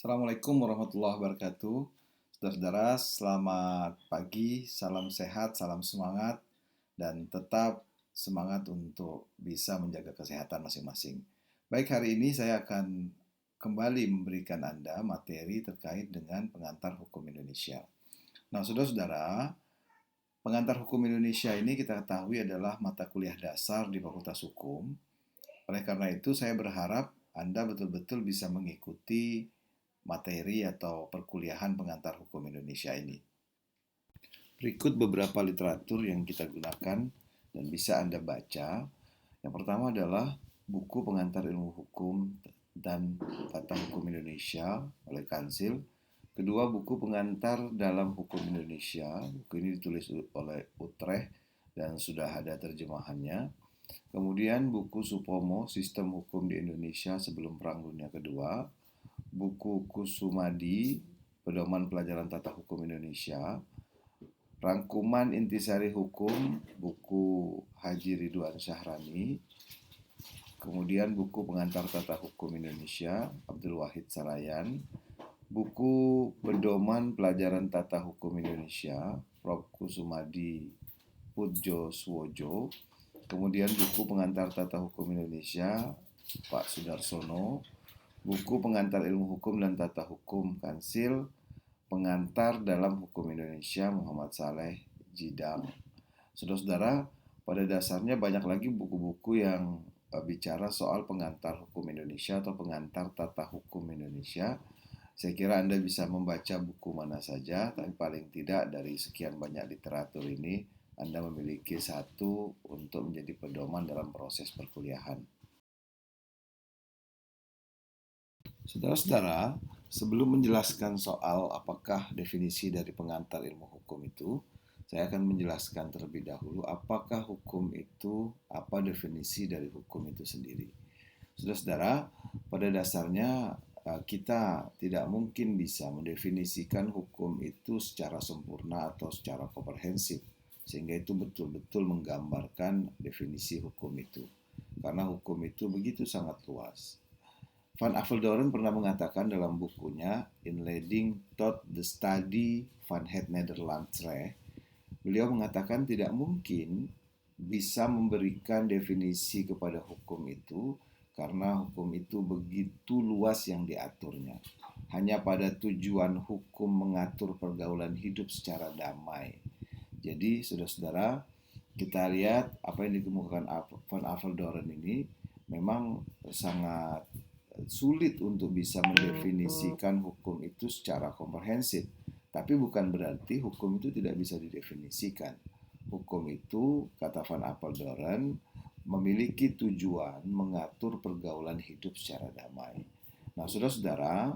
Assalamualaikum warahmatullahi wabarakatuh. Saudara-saudara, selamat pagi, salam sehat, salam semangat, dan tetap semangat untuk bisa menjaga kesehatan masing-masing. Baik, hari ini saya akan kembali memberikan Anda materi terkait dengan pengantar hukum Indonesia. Nah, saudara-saudara, pengantar hukum Indonesia ini kita ketahui adalah mata kuliah dasar di Fakultas Hukum. Oleh karena itu, saya berharap Anda betul-betul bisa mengikuti materi atau perkuliahan pengantar hukum Indonesia ini. Berikut beberapa literatur yang kita gunakan dan bisa Anda baca. Yang pertama adalah buku pengantar ilmu hukum dan tata hukum Indonesia oleh Kansil. Kedua, buku pengantar dalam hukum Indonesia. Buku ini ditulis oleh Utrecht dan sudah ada terjemahannya. Kemudian buku Supomo, Sistem Hukum di Indonesia Sebelum Perang Dunia Kedua. Buku Kusumadi, Pedoman Pelajaran Tata Hukum Indonesia. Rangkuman Intisari Hukum, buku Haji Ridwan Syahrani. Kemudian buku Pengantar Tata Hukum Indonesia, Abdul Wahid Sarayan. Buku Pedoman Pelajaran Tata Hukum Indonesia, Prof. Kusumadi Pudjo Suwojo. Kemudian buku Pengantar Tata Hukum Indonesia, Pak Sudarsono. Buku Pengantar Ilmu Hukum dan Tata Hukum Kansil, Pengantar dalam Hukum Indonesia, Muhammad Saleh Jidang. Saudara-saudara, pada dasarnya banyak lagi buku-buku yang bicara soal pengantar hukum Indonesia atau pengantar tata hukum Indonesia. Saya kira Anda bisa membaca buku mana saja, tapi paling tidak dari sekian banyak literatur ini, Anda memiliki satu untuk menjadi pedoman dalam proses perkuliahan. Saudara-saudara, sebelum menjelaskan soal apakah definisi dari pengantar ilmu hukum itu, saya akan menjelaskan terlebih dahulu apakah hukum itu, apa definisi dari hukum itu sendiri. Saudara-saudara, pada dasarnya kita tidak mungkin bisa mendefinisikan hukum itu secara sempurna atau secara komprehensif, sehingga itu betul-betul menggambarkan definisi hukum itu. Karena hukum itu begitu sangat luas. Van Aveldoorn pernah mengatakan dalam bukunya Inleiding tot the Study van het Nederlands Recht, beliau mengatakan tidak mungkin bisa memberikan definisi kepada hukum itu karena hukum itu begitu luas yang diaturnya. Hanya pada tujuan hukum mengatur pergaulan hidup secara damai. Jadi, saudara-saudara, kita lihat apa yang dikemukakan Van Aveldoorn ini memang sangat sulit untuk bisa mendefinisikan hukum itu secara komprehensif. Tapi bukan berarti hukum itu tidak bisa didefinisikan. Hukum itu, kata Van Aveldoorn, memiliki tujuan mengatur pergaulan hidup secara damai. Nah, saudara-saudara,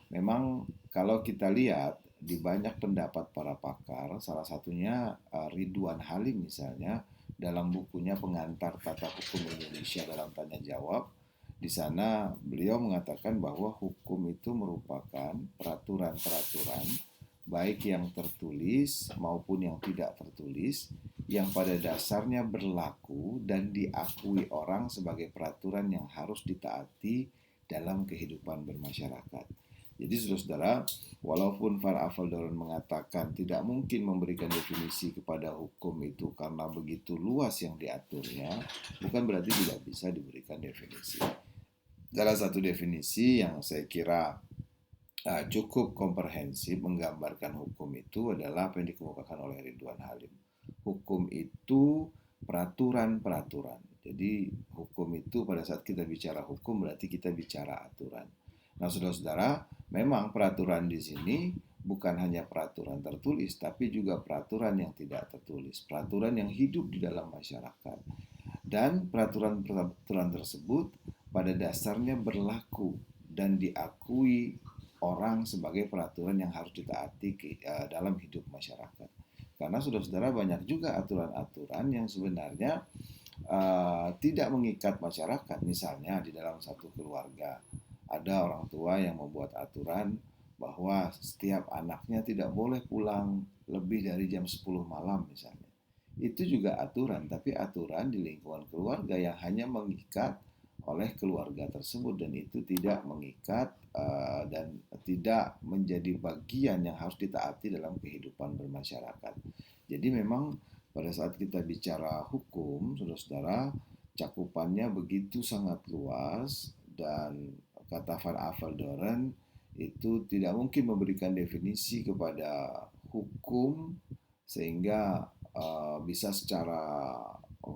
memang kalau kita lihat di banyak pendapat para pakar, salah satunya Ridwan Halim misalnya, dalam bukunya Pengantar Tata Hukum Indonesia dalam Tanya Jawab, di sana beliau mengatakan bahwa hukum itu merupakan peraturan-peraturan baik yang tertulis maupun yang tidak tertulis yang pada dasarnya berlaku dan diakui orang sebagai peraturan yang harus ditaati dalam kehidupan bermasyarakat. Jadi saudara-saudara, walaupun Van Aveldoorn mengatakan tidak mungkin memberikan definisi kepada hukum itu karena begitu luas yang diaturnya, bukan berarti tidak bisa diberikan definisi. Salah satu definisi yang saya kira cukup komprehensif menggambarkan hukum itu adalah apa yang dikemukakan oleh Ridwan Halim. Hukum itu peraturan-peraturan. Jadi hukum itu pada saat kita bicara hukum berarti kita bicara aturan. Nah, saudara-saudara, memang peraturan di sini bukan hanya peraturan tertulis, tapi juga peraturan yang tidak tertulis, peraturan yang hidup di dalam masyarakat. Dan peraturan-peraturan tersebut pada dasarnya berlaku dan diakui orang sebagai peraturan yang harus ditaati dalam hidup masyarakat. Karena saudara-saudara banyak juga aturan-aturan yang sebenarnya tidak mengikat masyarakat. Misalnya di dalam satu keluarga ada orang tua yang membuat aturan bahwa setiap anaknya tidak boleh pulang lebih dari jam 10 malam misalnya. Itu juga aturan, tapi aturan di lingkungan keluarga yang hanya mengikat oleh keluarga tersebut, dan itu tidak mengikat dan tidak menjadi bagian yang harus ditaati dalam kehidupan bermasyarakat. Jadi memang pada saat kita bicara hukum, saudara-saudara, cakupannya begitu sangat luas, dan kata Van Aveldoren itu tidak mungkin memberikan definisi kepada hukum sehingga bisa secara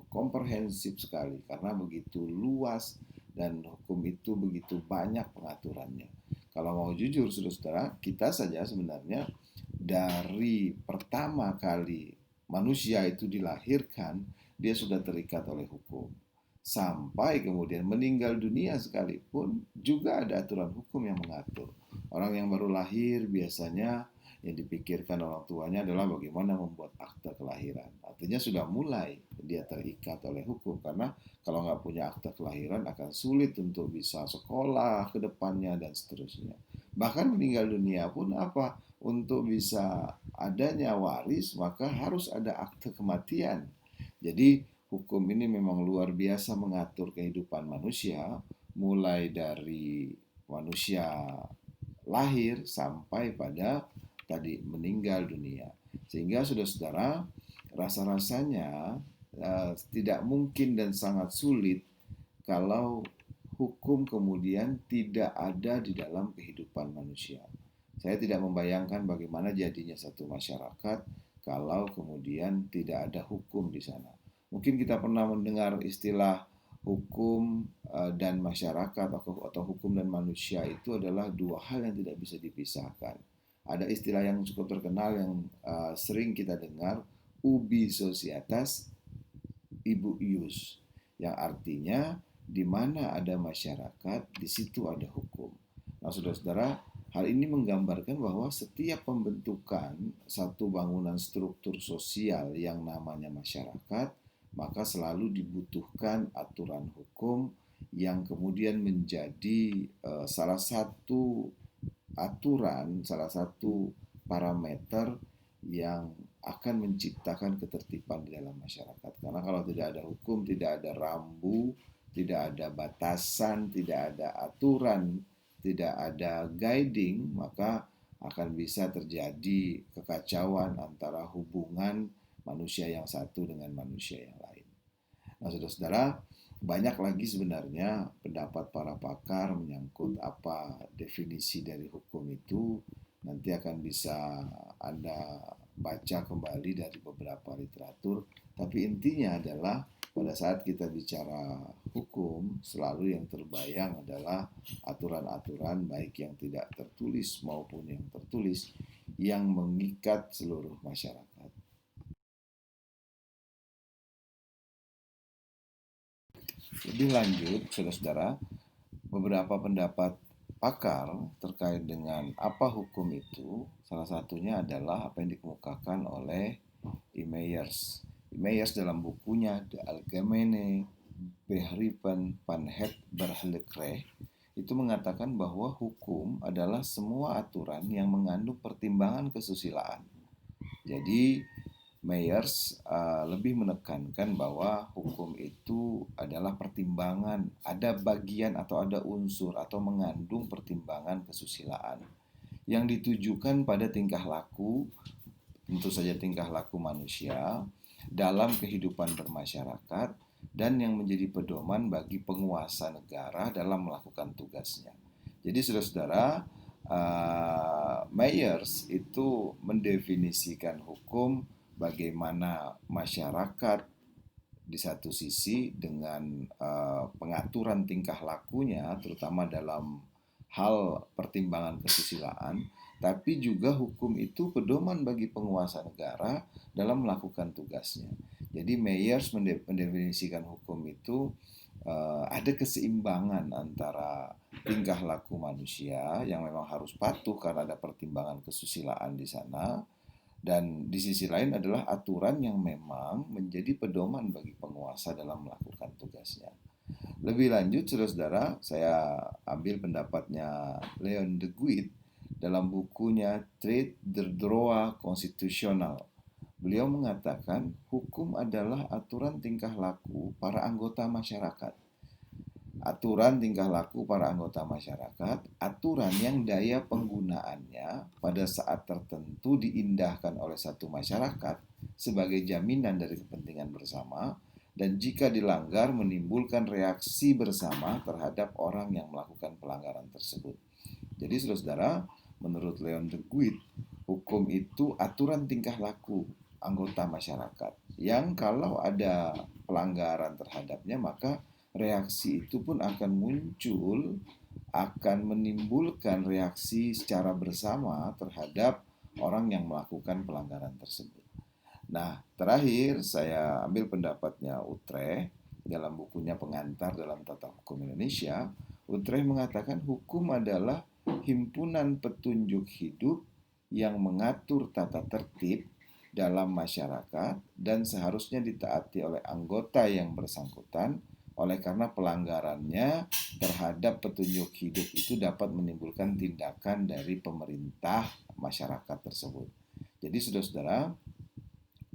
komprehensif sekali, karena begitu luas dan hukum itu begitu banyak pengaturannya. Kalau mau jujur, saudara-saudara, kita saja sebenarnya dari pertama kali manusia itu dilahirkan, dia sudah terikat oleh hukum. Sampai kemudian meninggal dunia sekalipun juga ada aturan hukum yang mengatur. Orang yang baru lahir biasanya yang dipikirkan orang tuanya adalah bagaimana membuat akta kelahiran. Artinya sudah mulai dia terikat oleh hukum, karena kalau nggak punya akta kelahiran akan sulit untuk bisa sekolah ke depannya dan seterusnya. Bahkan meninggal dunia pun apa? Untuk bisa adanya waris maka harus ada akte kematian. Jadi hukum ini memang luar biasa mengatur kehidupan manusia, mulai dari manusia lahir sampai pada tadi meninggal dunia. Sehingga saudara-saudara, rasa-rasanya tidak mungkin dan sangat sulit kalau hukum kemudian tidak ada di dalam kehidupan manusia. Saya tidak membayangkan bagaimana jadinya satu masyarakat kalau kemudian tidak ada hukum di sana. Mungkin kita pernah mendengar istilah hukum dan masyarakat, atau hukum dan manusia itu adalah dua hal yang tidak bisa dipisahkan. Ada istilah yang cukup terkenal yang sering kita dengar, ubi societas, ibu ius, yang artinya di mana ada masyarakat, di situ ada hukum. Nah, saudara-saudara, hal ini menggambarkan bahwa setiap pembentukan satu bangunan struktur sosial yang namanya masyarakat, maka selalu dibutuhkan aturan hukum yang kemudian menjadi salah satu aturan, salah satu parameter yang akan menciptakan ketertiban di dalam masyarakat. Karena kalau tidak ada hukum, tidak ada rambu, tidak ada batasan, tidak ada aturan, tidak ada guiding, maka akan bisa terjadi kekacauan antara hubungan manusia yang satu dengan manusia yang lain. Nah, saudara-saudara, banyak lagi sebenarnya pendapat para pakar menyangkut apa definisi dari hukum itu. Nanti akan bisa Anda baca kembali dari beberapa literatur. Tapi intinya adalah pada saat kita bicara hukum, selalu yang terbayang adalah aturan-aturan baik yang tidak tertulis maupun yang tertulis yang mengikat seluruh masyarakat. Lebih lanjut, saudara-saudara, beberapa pendapat pakar terkait dengan apa hukum itu, salah satunya adalah apa yang dikemukakan oleh E. Meyers. E. Meyers dalam bukunya De Algemene Begrippen van het Burgerlijk itu mengatakan bahwa hukum adalah semua aturan yang mengandung pertimbangan kesusilaan. Jadi Meyers lebih menekankan bahwa hukum itu adalah pertimbangan, ada bagian atau ada unsur atau mengandung pertimbangan kesusilaan yang ditujukan pada tingkah laku, tentu saja tingkah laku manusia dalam kehidupan bermasyarakat, dan yang menjadi pedoman bagi penguasa negara dalam melakukan tugasnya. Jadi saudara-saudara, Meyers itu mendefinisikan hukum bagaimana masyarakat di satu sisi dengan pengaturan tingkah lakunya, terutama dalam hal pertimbangan kesusilaan, tapi juga hukum itu pedoman bagi penguasa negara dalam melakukan tugasnya. Jadi Meyers mendefinisikan hukum itu ada keseimbangan antara tingkah laku manusia yang memang harus patuh karena ada pertimbangan kesusilaan di sana, dan di sisi lain adalah aturan yang memang menjadi pedoman bagi penguasa dalam melakukan tugasnya. Lebih lanjut, saudara-saudara, saya ambil pendapatnya Leon de Guit dalam bukunya Traité de droit constitutionnel. Beliau mengatakan hukum adalah aturan tingkah laku para anggota masyarakat. aturan tingkah laku para anggota masyarakat, aturan yang daya penggunaannya pada saat tertentu diindahkan oleh satu masyarakat sebagai jaminan dari kepentingan bersama, dan jika dilanggar menimbulkan reaksi bersama terhadap orang yang melakukan pelanggaran tersebut. Jadi saudara-saudara, menurut Leon de Guit, hukum itu aturan tingkah laku anggota masyarakat yang kalau ada pelanggaran terhadapnya maka reaksi itu pun akan muncul, akan menimbulkan reaksi secara bersama terhadap orang yang melakukan pelanggaran tersebut. Nah, terakhir saya ambil pendapatnya Utrecht dalam bukunya Pengantar dalam Tata Hukum Indonesia. Utrecht mengatakan hukum adalah himpunan petunjuk hidup yang mengatur tata tertib dalam masyarakat dan seharusnya ditaati oleh anggota yang bersangkutan, oleh karena pelanggarannya terhadap petunjuk hidup itu dapat menimbulkan tindakan dari pemerintah masyarakat tersebut. Jadi saudara-saudara,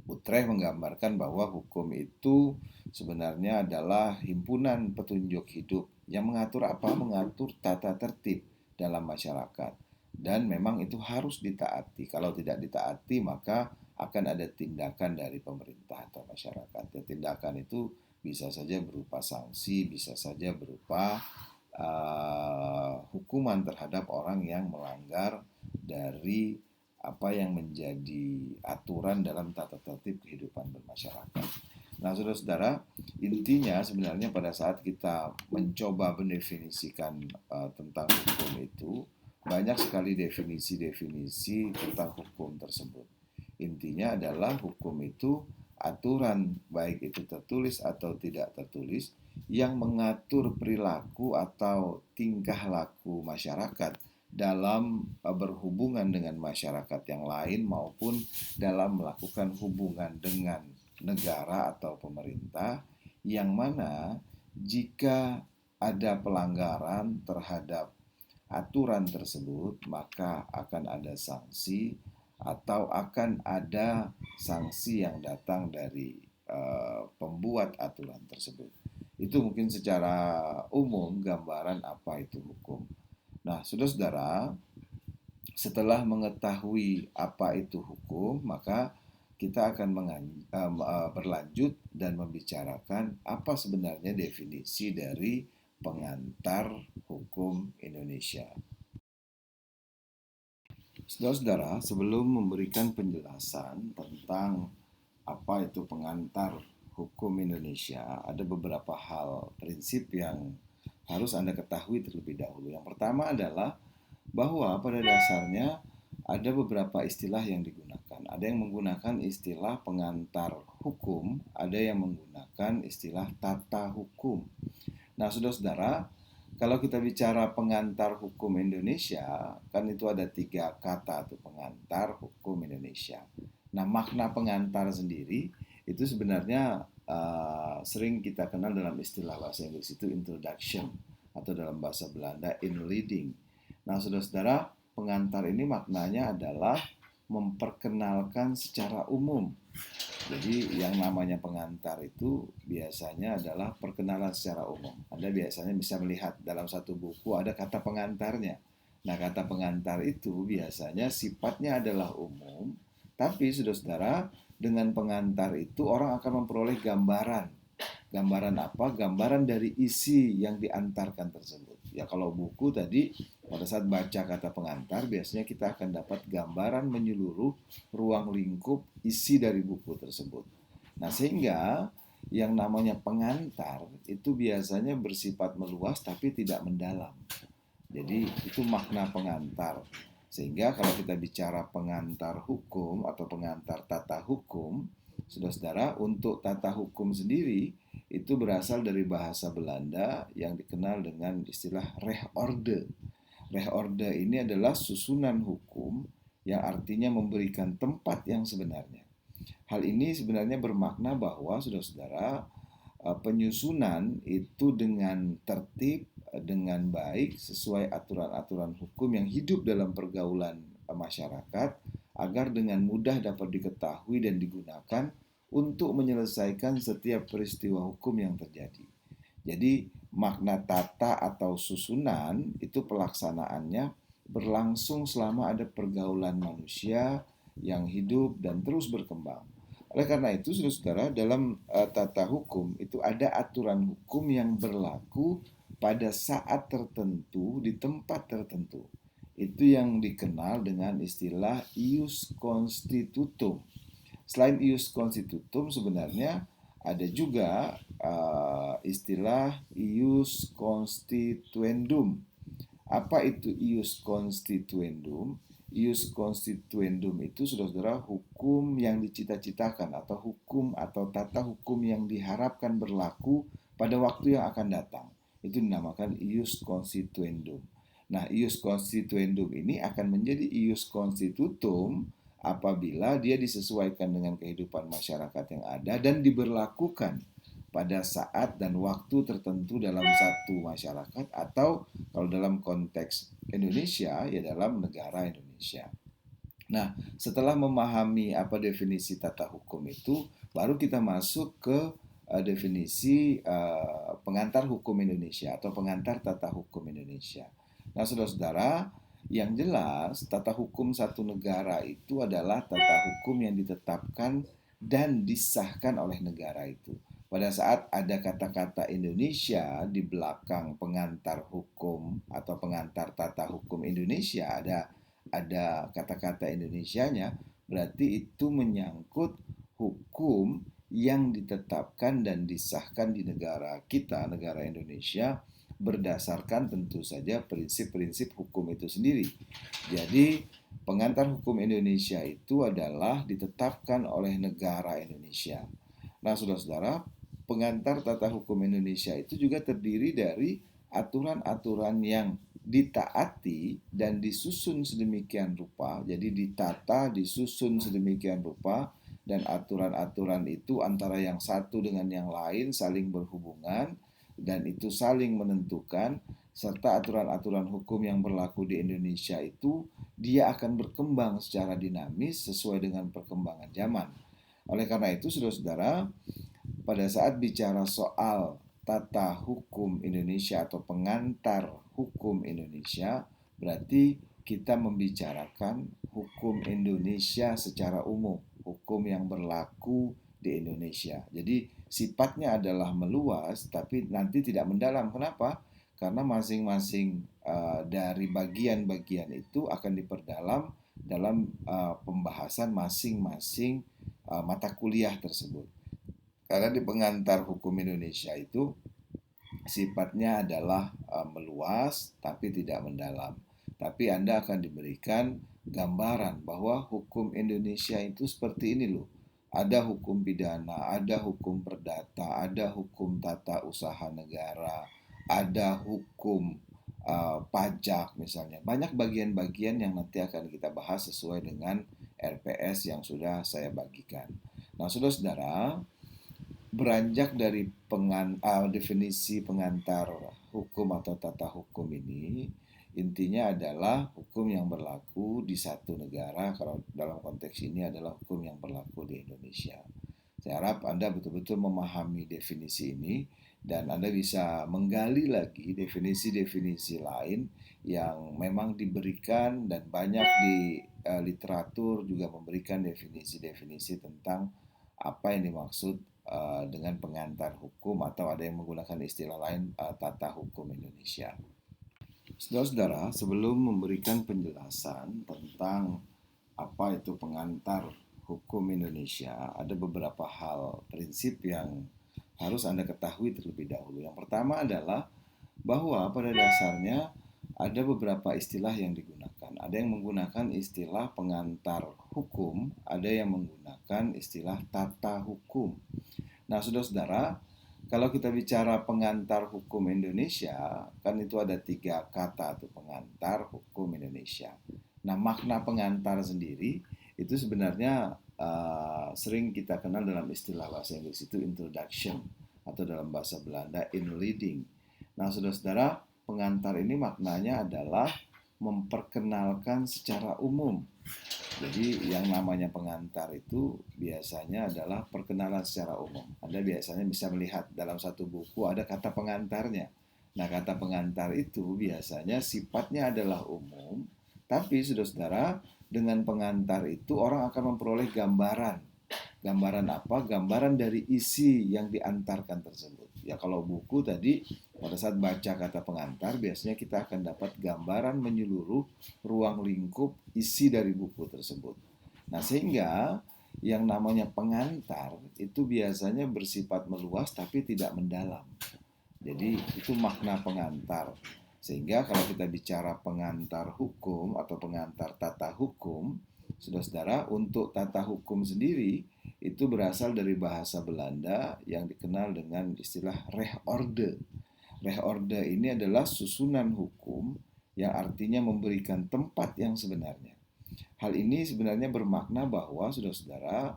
Utrecht menggambarkan bahwa hukum itu sebenarnya adalah himpunan petunjuk hidup yang mengatur apa? Mengatur tata tertib dalam masyarakat. Dan memang itu harus ditaati. Kalau tidak ditaati maka akan ada tindakan dari pemerintah atau masyarakat. Dan tindakan itu bisa saja berupa sanksi, bisa saja berupa hukuman terhadap orang yang melanggar dari apa yang menjadi aturan dalam tata tertib kehidupan bermasyarakat. Nah, saudara-saudara, intinya sebenarnya pada saat kita mencoba mendefinisikan tentang hukum itu, banyak sekali definisi-definisi tentang hukum tersebut. Intinya adalah hukum itu aturan, baik itu tertulis atau tidak tertulis, yang mengatur perilaku atau tingkah laku masyarakat dalam berhubungan dengan masyarakat yang lain maupun dalam melakukan hubungan dengan negara atau pemerintah, yang mana jika ada pelanggaran terhadap aturan tersebut maka akan ada sanksi atau akan ada sanksi yang datang dari pembuat aturan tersebut. Itu mungkin secara umum gambaran apa itu hukum. Nah, saudara-saudara, setelah mengetahui apa itu hukum, maka kita akan berlanjut dan membicarakan apa sebenarnya definisi dari pengantar hukum Indonesia. Saudara-saudara, sebelum memberikan penjelasan tentang apa itu pengantar hukum Indonesia, ada beberapa hal prinsip yang harus Anda ketahui terlebih dahulu. Yang pertama adalah bahwa pada dasarnya ada beberapa istilah yang digunakan. Ada yang menggunakan istilah pengantar hukum, ada yang menggunakan istilah tata hukum. Nah, saudara-saudara, kalau kita bicara pengantar hukum Indonesia, kan itu ada 3 kata tuh, pengantar hukum Indonesia. Nah, makna pengantar sendiri itu sebenarnya sering kita kenal dalam istilah bahasa Inggris itu introduction, atau dalam bahasa Belanda inleading. Nah, saudara-saudara, pengantar ini maknanya adalah memperkenalkan secara umum. Jadi yang namanya pengantar itu biasanya adalah perkenalan secara umum. Anda biasanya bisa melihat dalam satu buku ada kata pengantarnya. Nah, kata pengantar itu biasanya sifatnya adalah umum, tapi saudara-saudara, dengan pengantar itu orang akan memperoleh gambaran. Gambaran apa? Gambaran dari isi yang diantarkan tersebut. Ya, kalau buku tadi pada saat baca kata pengantar biasanya kita akan dapat gambaran menyeluruh ruang lingkup isi dari buku tersebut. Nah, sehingga yang namanya pengantar itu biasanya bersifat meluas tapi tidak mendalam. Jadi itu makna pengantar. Sehingga kalau kita bicara pengantar hukum atau pengantar tata hukum, saudara-saudara, untuk tata hukum sendiri itu berasal dari bahasa Belanda yang dikenal dengan istilah rechtsorde. Rechtsorde ini adalah susunan hukum yang artinya memberikan tempat yang sebenarnya. Hal ini sebenarnya bermakna bahwa saudara-saudara, penyusunan itu dengan tertib, dengan baik, sesuai aturan-aturan hukum yang hidup dalam pergaulan masyarakat, agar dengan mudah dapat diketahui dan digunakan untuk menyelesaikan setiap peristiwa hukum yang terjadi. Jadi makna tata atau susunan itu pelaksanaannya berlangsung selama ada pergaulan manusia yang hidup dan terus berkembang. Oleh karena itu, saudara-saudara, dalam tata hukum itu ada aturan hukum yang berlaku pada saat tertentu di tempat tertentu. Itu yang dikenal dengan istilah ius constitutum. Selain ius constitutum, sebenarnya ada juga istilah ius constituendum. Apa itu ius constituendum? Ius constituendum itu, saudara-saudara, hukum yang dicita-citakan atau hukum atau tata hukum yang diharapkan berlaku pada waktu yang akan datang. Itu dinamakan ius constituendum. Nah, ius constituendum ini akan menjadi ius constitutum apabila dia disesuaikan dengan kehidupan masyarakat yang ada dan diberlakukan pada saat dan waktu tertentu dalam satu masyarakat, atau kalau dalam konteks Indonesia ya dalam negara Indonesia. Nah, setelah memahami apa definisi tata hukum itu, baru kita masuk ke definisi pengantar hukum Indonesia atau pengantar tata hukum Indonesia. Nah, saudara-saudara, yang jelas tata hukum satu negara itu adalah tata hukum yang ditetapkan dan disahkan oleh negara itu. Pada saat ada kata-kata Indonesia di belakang pengantar hukum atau pengantar tata hukum Indonesia, ada kata-kata Indonesianya, berarti itu menyangkut hukum yang ditetapkan dan disahkan di negara kita, negara Indonesia, berdasarkan tentu saja prinsip-prinsip hukum itu sendiri. Jadi, pengantar hukum Indonesia itu adalah ditetapkan oleh negara Indonesia. Nah, saudara-saudara, pengantar tata hukum Indonesia itu juga terdiri dari aturan-aturan yang ditaati dan disusun sedemikian rupa. Jadi ditata, disusun sedemikian rupa, dan aturan-aturan itu antara yang satu dengan yang lain saling berhubungan dan itu saling menentukan, serta aturan-aturan hukum yang berlaku di Indonesia itu dia akan berkembang secara dinamis sesuai dengan perkembangan zaman. Oleh karena itu, saudara-saudara, pada saat bicara soal tata hukum Indonesia atau pengantar hukum Indonesia, berarti kita membicarakan hukum Indonesia secara umum, hukum yang berlaku di Indonesia. Jadi sifatnya adalah meluas, tapi nanti tidak mendalam. Kenapa? Karena masing-masing dari bagian-bagian itu akan diperdalam dalam pembahasan masing-masing mata kuliah tersebut. Karena di pengantar hukum Indonesia itu sifatnya adalah meluas tapi tidak mendalam. Tapi Anda akan diberikan gambaran bahwa hukum Indonesia itu seperti ini loh. Ada hukum pidana, ada hukum perdata, ada hukum tata usaha negara, ada hukum pajak misalnya. Banyak bagian-bagian yang nanti akan kita bahas sesuai dengan RPS yang sudah saya bagikan. Nah, saudara-saudara, beranjak dari definisi pengantar hukum atau tata hukum ini, intinya adalah hukum yang berlaku di satu negara. Kalau dalam konteks ini adalah hukum yang berlaku di Indonesia. Saya harap Anda betul-betul memahami definisi ini dan Anda bisa menggali lagi definisi-definisi lain yang memang diberikan, dan banyak di literatur juga memberikan definisi-definisi tentang apa yang dimaksud dengan pengantar hukum, atau ada yang menggunakan istilah lain tata hukum Indonesia. Saudara-saudara, sebelum memberikan penjelasan tentang apa itu pengantar hukum Indonesia, ada beberapa hal prinsip yang harus Anda ketahui terlebih dahulu. Yang pertama adalah bahwa pada dasarnya ada beberapa istilah yang digunakan. Ada yang menggunakan istilah pengantar hukum, ada yang menggunakan istilah tata hukum. Nah, saudara-saudara, kalau kita bicara pengantar hukum Indonesia, kan itu ada 3 kata tuh, pengantar hukum Indonesia. Nah, makna pengantar sendiri itu sebenarnya sering kita kenal dalam istilah bahasa Inggris itu introduction, atau dalam bahasa Belanda inleading. Nah, saudara-saudara, pengantar ini maknanya adalah memperkenalkan secara umum. Jadi yang namanya pengantar itu biasanya adalah perkenalan secara umum. Anda biasanya bisa melihat dalam satu buku ada kata pengantarnya. Nah, kata pengantar itu biasanya sifatnya adalah umum, tapi saudara-saudara, dengan pengantar itu orang akan memperoleh gambaran. Gambaran apa? Gambaran dari isi yang diantarkan tersebut. Ya, kalau buku tadi pada saat baca kata pengantar biasanya kita akan dapat gambaran menyeluruh ruang lingkup isi dari buku tersebut. Nah, sehingga yang namanya pengantar itu biasanya bersifat meluas tapi tidak mendalam. Jadi itu makna pengantar. Sehingga kalau kita bicara pengantar hukum atau pengantar tata hukum, saudara-saudara, untuk tata hukum sendiri itu berasal dari bahasa Belanda yang dikenal dengan istilah rechtorde. Rechtorde ini adalah susunan hukum yang artinya memberikan tempat yang sebenarnya. Hal ini sebenarnya bermakna bahwa saudara-saudara,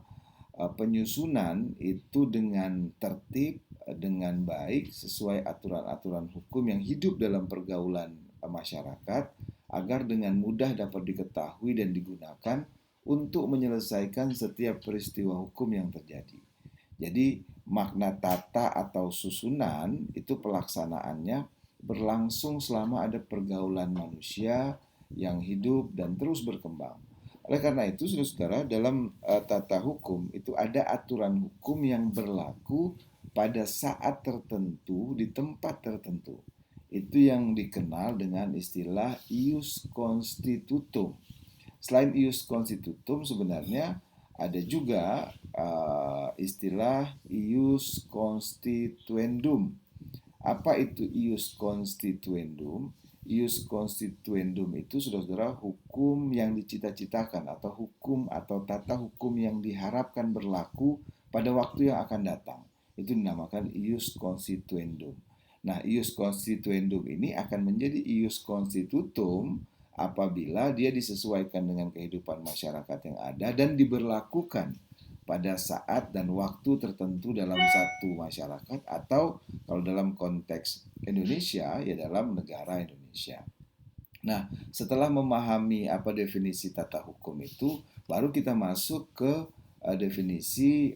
penyusunan itu dengan tertib, dengan baik sesuai aturan-aturan hukum yang hidup dalam pergaulan masyarakat agar dengan mudah dapat diketahui dan digunakan untuk menyelesaikan setiap peristiwa hukum yang terjadi. Jadi makna tata atau susunan itu pelaksanaannya berlangsung selama ada pergaulan manusia yang hidup dan terus berkembang. Oleh karena itu, saudara-saudara, dalam tata hukum itu ada aturan hukum yang berlaku pada saat tertentu di tempat tertentu. Itu yang dikenal dengan istilah ius constitutum. Selain ius constitutum sebenarnya ada juga istilah ius constituendum. Apa itu ius constituendum? Ius constituendum itu saudara-saudara hukum yang dicita-citakan atau hukum atau tata hukum yang diharapkan berlaku pada waktu yang akan datang. Itu dinamakan ius constituendum. Nah, ius constituendum ini akan menjadi ius constitutum apabila dia disesuaikan dengan kehidupan masyarakat yang ada dan diberlakukan pada saat dan waktu tertentu dalam satu masyarakat atau kalau dalam konteks Indonesia ya dalam negara Indonesia. Nah, setelah memahami apa definisi tata hukum itu, baru kita masuk ke definisi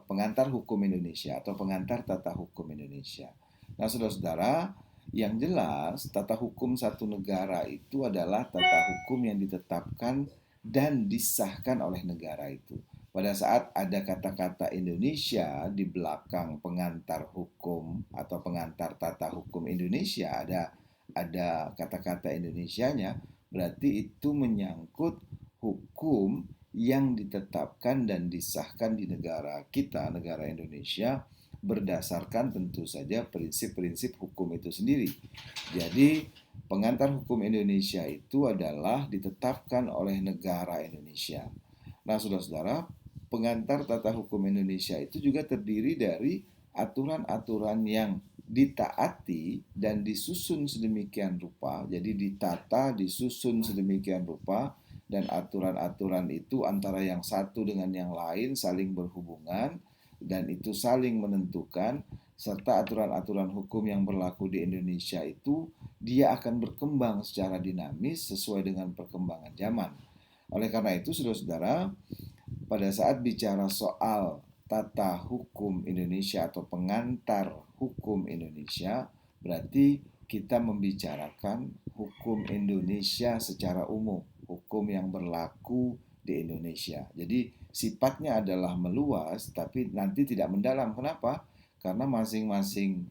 pengantar hukum Indonesia atau pengantar tata hukum Indonesia. Nah, saudara-saudara, yang jelas tata hukum satu negara itu adalah tata hukum yang ditetapkan dan disahkan oleh negara itu. Pada saat ada kata-kata Indonesia di belakang pengantar hukum atau pengantar tata hukum Indonesia, ada kata-kata Indonesianya, berarti itu menyangkut hukum yang ditetapkan dan disahkan di negara kita, negara Indonesia, berdasarkan tentu saja prinsip-prinsip hukum itu sendiri. Jadi, pengantar hukum Indonesia itu adalah ditetapkan oleh negara Indonesia. Nah, saudara-saudara, pengantar tata hukum Indonesia itu juga terdiri dari aturan-aturan yang ditaati dan disusun sedemikian rupa. Jadi ditata, disusun sedemikian rupa, dan aturan-aturan itu antara yang satu dengan yang lain saling berhubungan dan itu saling menentukan, serta aturan-aturan hukum yang berlaku di Indonesia itu dia akan berkembang secara dinamis sesuai dengan perkembangan zaman. Oleh karena itu, saudara-saudara, pada saat bicara soal tata hukum Indonesia atau pengantar hukum Indonesia, berarti kita membicarakan hukum Indonesia secara umum, hukum yang berlaku di Indonesia. Jadi sifatnya adalah meluas, tapi nanti tidak mendalam. Kenapa? Karena masing-masing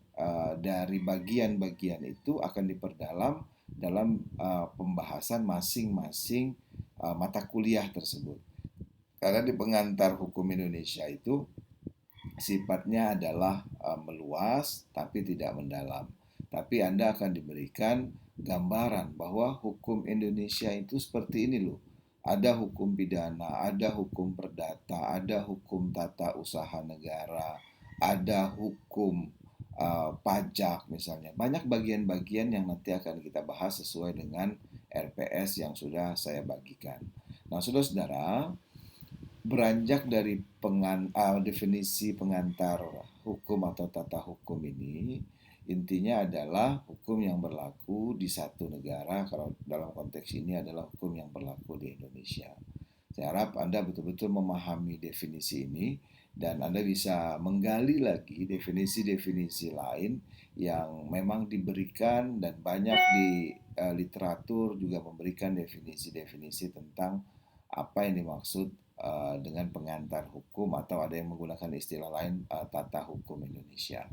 dari bagian-bagian itu akan diperdalam dalam pembahasan masing-masing mata kuliah tersebut. Karena di pengantar hukum Indonesia itu sifatnya adalah meluas tapi tidak mendalam. Tapi Anda akan diberikan gambaran bahwa hukum Indonesia itu seperti ini loh. Ada hukum pidana, ada hukum perdata, ada hukum tata usaha negara, ada hukum pajak misalnya. Banyak bagian-bagian yang nanti akan kita bahas sesuai dengan RPS yang sudah saya bagikan. Nah, saudara-saudara, beranjak dari definisi pengantar hukum atau tata hukum ini, intinya adalah hukum yang berlaku di satu negara. Kalau dalam konteks ini adalah hukum yang berlaku di Indonesia. Saya harap Anda betul-betul memahami definisi ini Dan Anda bisa menggali lagi definisi-definisi lain yang memang diberikan dan banyak di literatur juga memberikan definisi-definisi tentang apa yang dimaksud dengan pengantar hukum atau ada yang menggunakan istilah lain tata hukum Indonesia.